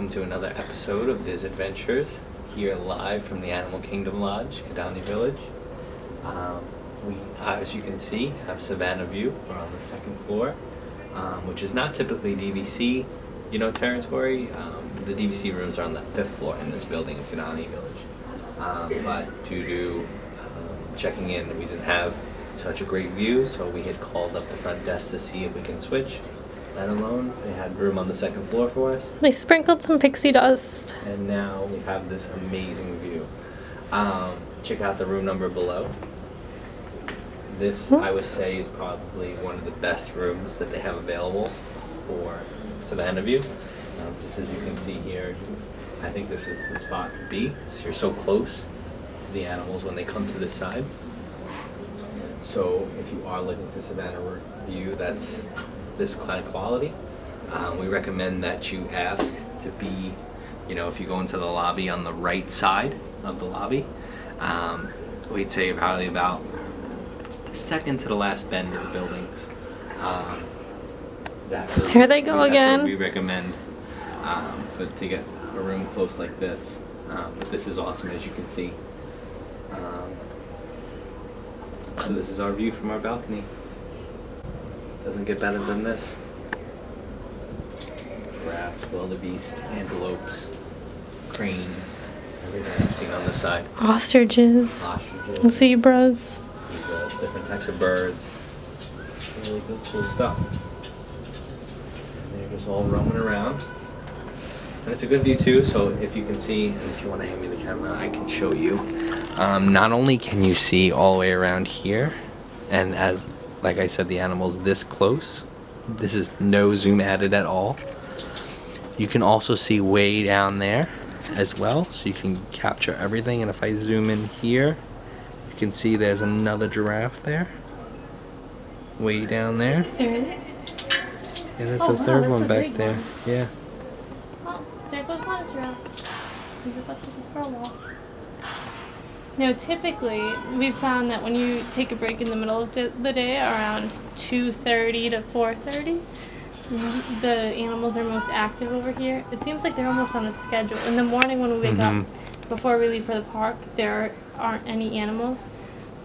welcome to another episode of Diz Adventures, here live from the Animal Kingdom Lodge, Kidani Village. We, as you can see, have Savanna View. We're on the second floor, which is not typically DVC, territory. The DVC rooms are on the fifth floor in this building in Kidani Village. But due to checking in, we didn't have such a great view, so we had called up the front desk to see if we can switch. Let alone, they had room on the second floor for us. They sprinkled some pixie dust. And now we have this amazing view. Check out the room number below. This, I would say, is probably one of the best rooms that they have available for Savanna View. Just as you can see here, I think this is the spot to be. So you're so close to the animals when they come to this side. So if you are looking for Savanna View, that's this kind of quality. We recommend that you ask to be, if you go into the lobby on the right side of the lobby, we'd say probably about the second to the last bend of the buildings. Here they go again. We recommend to get a room close like this. But this is awesome, as you can see. So this is our view from our balcony. Doesn't get better than this. Giraffes, wildebeest, antelopes, cranes, everything I've seen on this side. Ostriches. And zebras. Different types of birds. Really good, cool stuff. And they're just all roaming around. And it's a good view too, so if you can see, and if you want to hand me the camera, I can show you. Not only can you see all the way around here, and as like I said, the animal's this close. This is no zoom added at all. You can also see way down there as well, so you can capture everything. And if I zoom in here, you can see there's another giraffe there. Way down there. There it is. Yeah, there's a third one back there. Yeah. Oh, there goes one giraffe. He's about to go for a walk. Now, typically, we've found that when you take a break in the middle of the day, around 2:30 to 4:30, the animals are most active over here. It seems like they're almost on a schedule. In the morning when we wake up, before we leave for the park, there aren't any animals.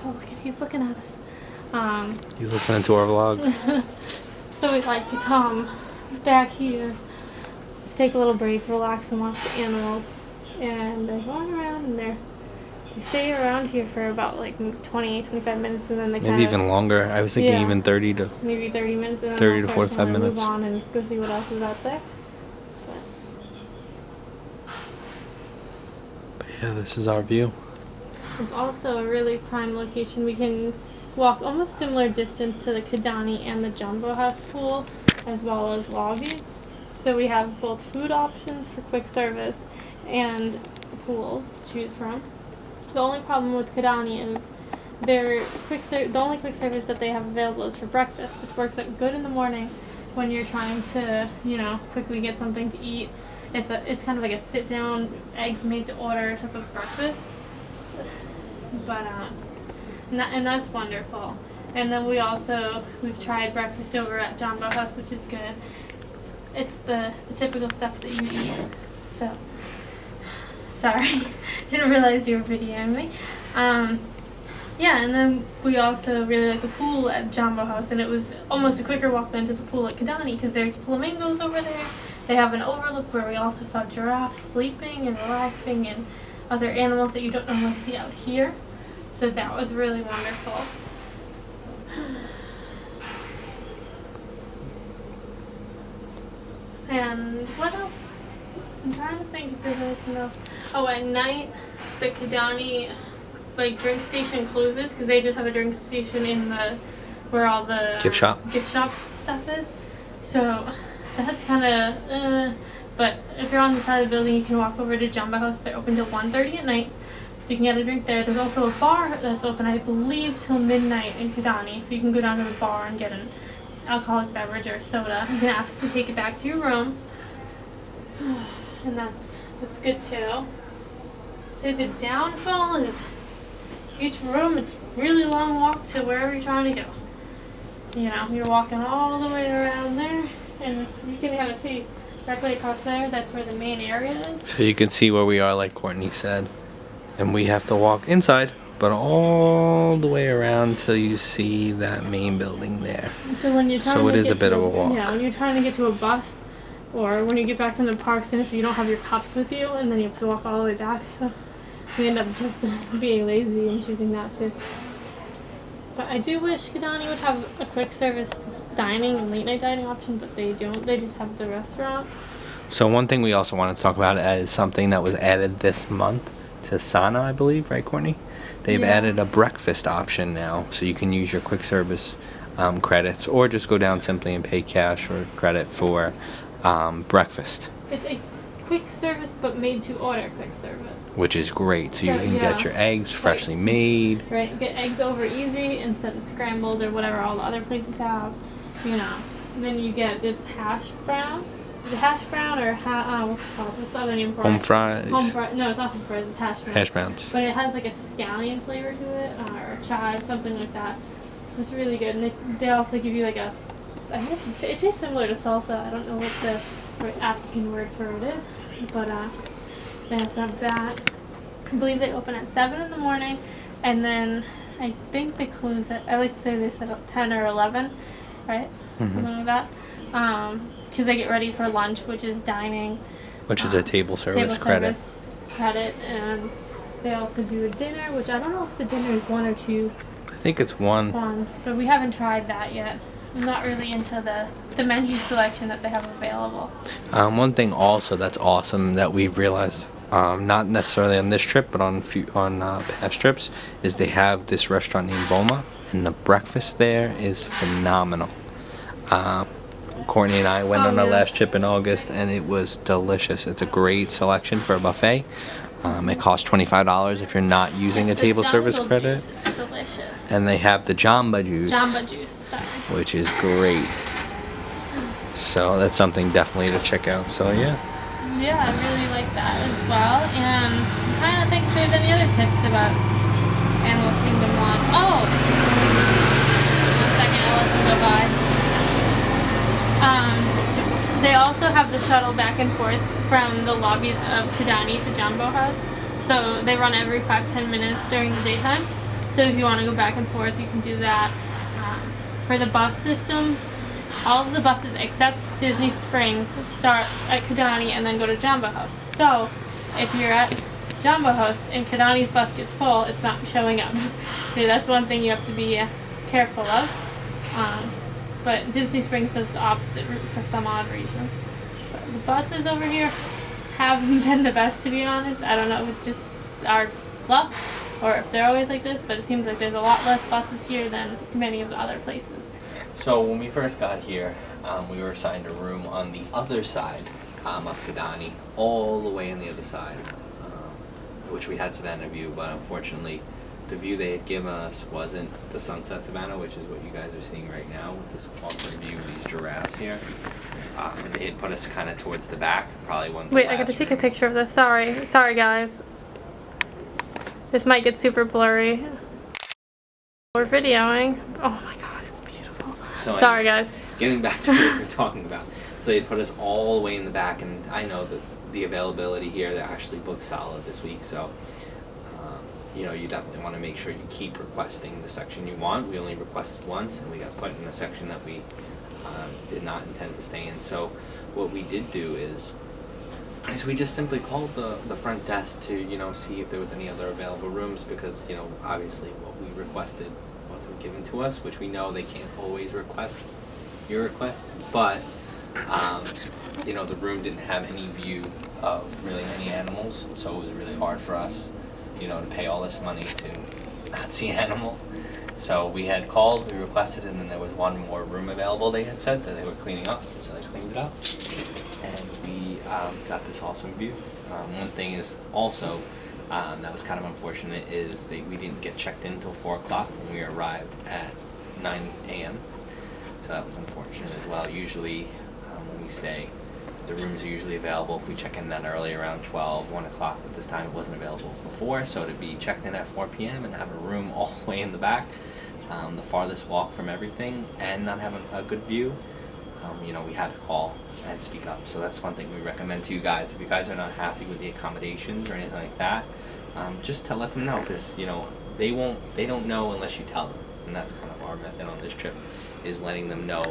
Oh, look at, he's looking at us. He's listening to our vlog. So we like to come back here, take a little break, relax, and watch the animals. And they're going around, and they stay around here for about like 20, 25 minutes, and then they maybe even longer. I was thinking even 30 to maybe 30 minutes, and then 30 to 45 minutes. Move on and go see what else is out there. But yeah, this is our view. It's also a really prime location. We can walk almost similar distance to the Kidani and the Jumbo House pool, as well as lobbies. So we have both food options for quick service and pools to choose from. The only problem with Kidani is the only quick service that they have available is for breakfast, which works out good in the morning when you're trying to, quickly get something to eat. It's kind of like a sit-down, eggs made to order type of breakfast. But and that's wonderful. And then we've tried breakfast over at Jumbo House, which is good. It's the typical stuff that you eat. So. Sorry, didn't realize you were videoing me. Yeah, and then we also really like the pool at Jumbo House, and it was almost a quicker walk than to the pool at Kidani because there's flamingos over there. They have an overlook where we also saw giraffes sleeping and relaxing and other animals that you don't normally see out here. So that was really wonderful. And what else? I'm trying to think if there's anything else. Oh, at night, the Kidani drink station closes because they just have a drink station in where all the gift shop stuff is. So that's kind of. But if you're on the side of the building, you can walk over to Jumbo House. They're open till 1:30 at night, so you can get a drink there. There's also a bar that's open, I believe, till midnight in Kidani. So you can go down to the bar and get an alcoholic beverage or soda. You can ask to take it back to your room. And that's good too. So the downfall is each room, it's a really long walk to wherever you're trying to go. You're walking all the way around there, and you can kind of see directly across there. That's where the main area is. So you can see where we are, like Courtney said. And we have to walk inside, but all the way around till you see that main building there. So when you're trying So to it is get a bit to of a walk. Yeah, when you're trying to get to a bus, or when you get back from the park center, if you don't have your cups with you, and then you have to walk all the way back, we end up just being lazy and choosing not to. But I do wish Kidani would have a quick service dining and late night dining option, but they don't. They just have the restaurant. So one thing we also wanted to talk about is something that was added this month to Sana, I believe, right, Courtney? They've added a breakfast option now, so you can use your quick service credits, or just go down simply and pay cash or credit for breakfast. It's a quick service, but made to order quick service. Which is great, so you can get your eggs freshly made. Right, get eggs over easy instead of scrambled or whatever all the other places have, you know. And then you get this hash brown. Is it hash brown or what's it called? What's the other name for it? Home fries. Home fries. No, it's not home fries. It's hash browns. Hash browns. But it has like a scallion flavor to it, or chive, something like that. It's really good. And they also give you like a, I guess it tastes similar to salsa. I don't know what the African word for it is, but they also have that. I believe they open at 7 in the morning, and then I think they close at, I like to say they set up 10 or 11, right? Something like that. Because they get ready for lunch, which is dining. Which is a table service credit. And they also do a dinner, which I don't know if the dinner is 1 or 2. I think it's 1. 1, but we haven't tried that yet. I'm not really into the menu selection that they have available. One thing also that's awesome that we've realized, not necessarily on this trip, but on past trips, is they have this restaurant named Boma, and the breakfast there is phenomenal. Courtney and I went on our last trip in August, and it was delicious. It's a great selection for a buffet. It costs $25 if you're not using a table service credit. It's delicious. And they have the jamba juice. Jamba juice, sorry. Which is great. So that's something definitely to check out. So yeah. Yeah, I really like that as well. And I'm trying to think if there's any other tips about Animal Kingdom Lodge. Oh! 1 second, I'll let them go by. They also have the shuttle back and forth from the lobbies of Kidani to Jumbo House. So they run every 5-10 minutes during the daytime. So if you want to go back and forth, you can do that. For the bus systems, all of the buses except Disney Springs start at Kidani and then go to Jumbo House. So if you're at Jumbo House and Kidani's bus gets full, it's not showing up. So that's one thing you have to be careful of. But Disney Springs does the opposite route for some odd reason. But the buses over here haven't been the best, to be honest. I don't know if it's just our luck or if they're always like this, but it seems like there's a lot less buses here than many of the other places. So when we first got here, we were assigned a room on the other side of Kidani, all the way on the other side, which we had Savanna View, but unfortunately the view they had given us wasn't the sunset Savannah, which is what you guys are seeing right now with this awesome view of these giraffes here. And they had put us kind of towards the back, probably one of the Wait, I got to take a picture of this. Sorry guys. This might get super blurry. We're videoing. Oh my god, it's beautiful. So sorry guys. Getting back to what we were talking about. So they put us all the way in the back, and I know that the availability here, they're actually booked solid this week, so you know, you definitely want to make sure you keep requesting the section you want. We only requested once, and we got put in a section that we did not intend to stay in. So what we did do is we just simply called the front desk to, you know, see if there was any other available rooms, because, you know, obviously what we requested wasn't given to us, which we know they can't always request your request, but you know, the room didn't have any view of really any animals, so it was really hard for us, you know, to pay all this money to not see animals. So we had called, we requested, and then there was one more room available, they had said, that they were cleaning up, so they cleaned it up, and we got this awesome view. One thing is also, that was kind of unfortunate, is we didn't get checked in until 4 o'clock when we arrived at 9 a.m. So that was unfortunate as well. Usually when we stay, the rooms are usually available if we check in that early, around 12, 1 o'clock, but this time it wasn't available before, so to be checked in at 4 p.m. and have a room all the way in the back, the farthest walk from everything, and not have a good view, we had to call and speak up. So that's one thing we recommend to you guys. If you guys are not happy with the accommodations or anything like that, just to let them know, because they don't know unless you tell them, and that's kind of our method on this trip, is letting them know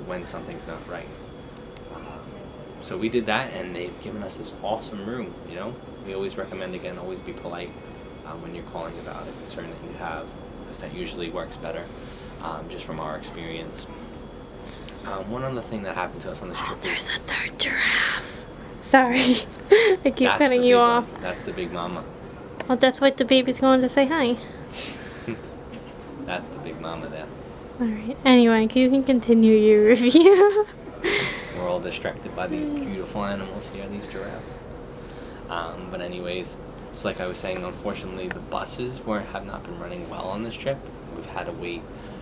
when something's not right. So we did that, and they've given us this awesome room. We always recommend, again, always be polite when you're calling about a concern that you have, because that usually works better, just from our experience. One other thing that happened to us on this trip There's a third giraffe. Sorry, I keep cutting you off. That's the big mama. Well, that's what the baby's going to say hi. That's the big mama there. Alright, anyway, you can continue your review. We're all distracted by these beautiful animals here, these giraffes. But anyways, so like I was saying, unfortunately the buses have not been running well on this trip. We've had to wait,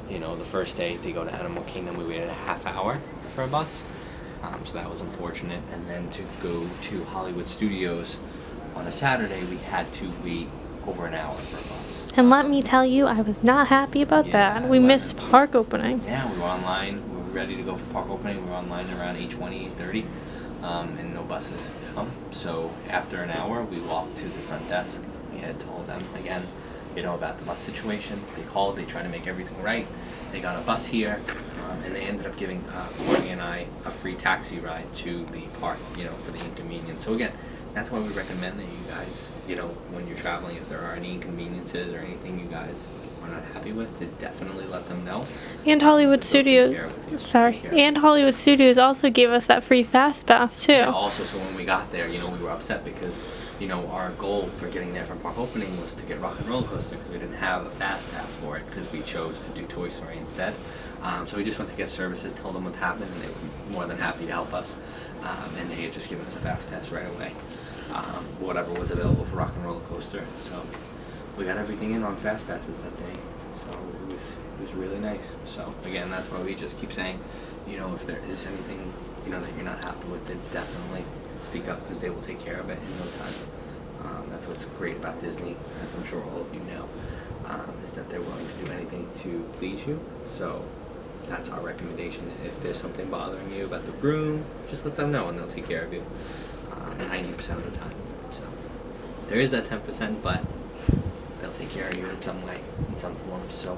the first day to go to Animal Kingdom we waited a half hour for a bus. So that was unfortunate. And then to go to Hollywood Studios on a Saturday, we had to wait over an hour for a bus. And let me tell you, I was not happy about that. We missed park opening. Yeah, we were online. We were ready to go for park opening. We were online around 8:20, 8:30, and no buses come. So after an hour, we walked to the front desk. We had told them again, about the bus situation. They called. They tried to make everything right. They got a bus here, and they ended up giving Courtney and I a free taxi ride to the park, for the inconvenience. So again, that's why we recommend that you guys, when you're traveling, if there are any inconveniences or anything you guys are not happy with, to definitely let them know. And Hollywood Studios, and Hollywood Studios also gave us that free fast pass too. Yeah, also, so when we got there, we were upset because, our goal for getting there for park opening was to get Rock and Roller Coaster, because we didn't have a fast pass for it, because we chose to do Toy Story instead. So we just went to get services, told them what happened, and they were more than happy to help us. And they had just given us a fast pass right away. Whatever was available for Rock and Roller Coaster. So we got everything in on fast passes that day. So it was really nice. So again, that's why we just keep saying, if there is anything that you're not happy with, then definitely speak up, because they will take care of it in no time. That's what's great about Disney, as I'm sure all of you know, is that they're willing to do anything to please you. So that's our recommendation. If there's something bothering you about the room, just let them know and they'll take care of you 90% of the time. So there is that 10%, but they'll take care of you in some way, in some form. So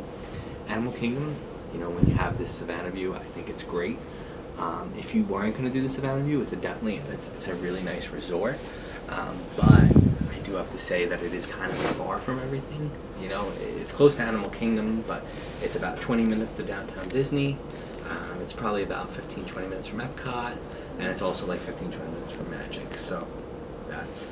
Animal Kingdom, when you have this Savanna View, I think it's great. If you weren't going to do the Savanna View, it's a really nice resort. But I do have to say that it is kind of far from everything. It's close to Animal Kingdom, but it's about 20 minutes to downtown Disney. It's probably about 15-20 minutes from Epcot, and it's also like 15-20 minutes from Magic. So that's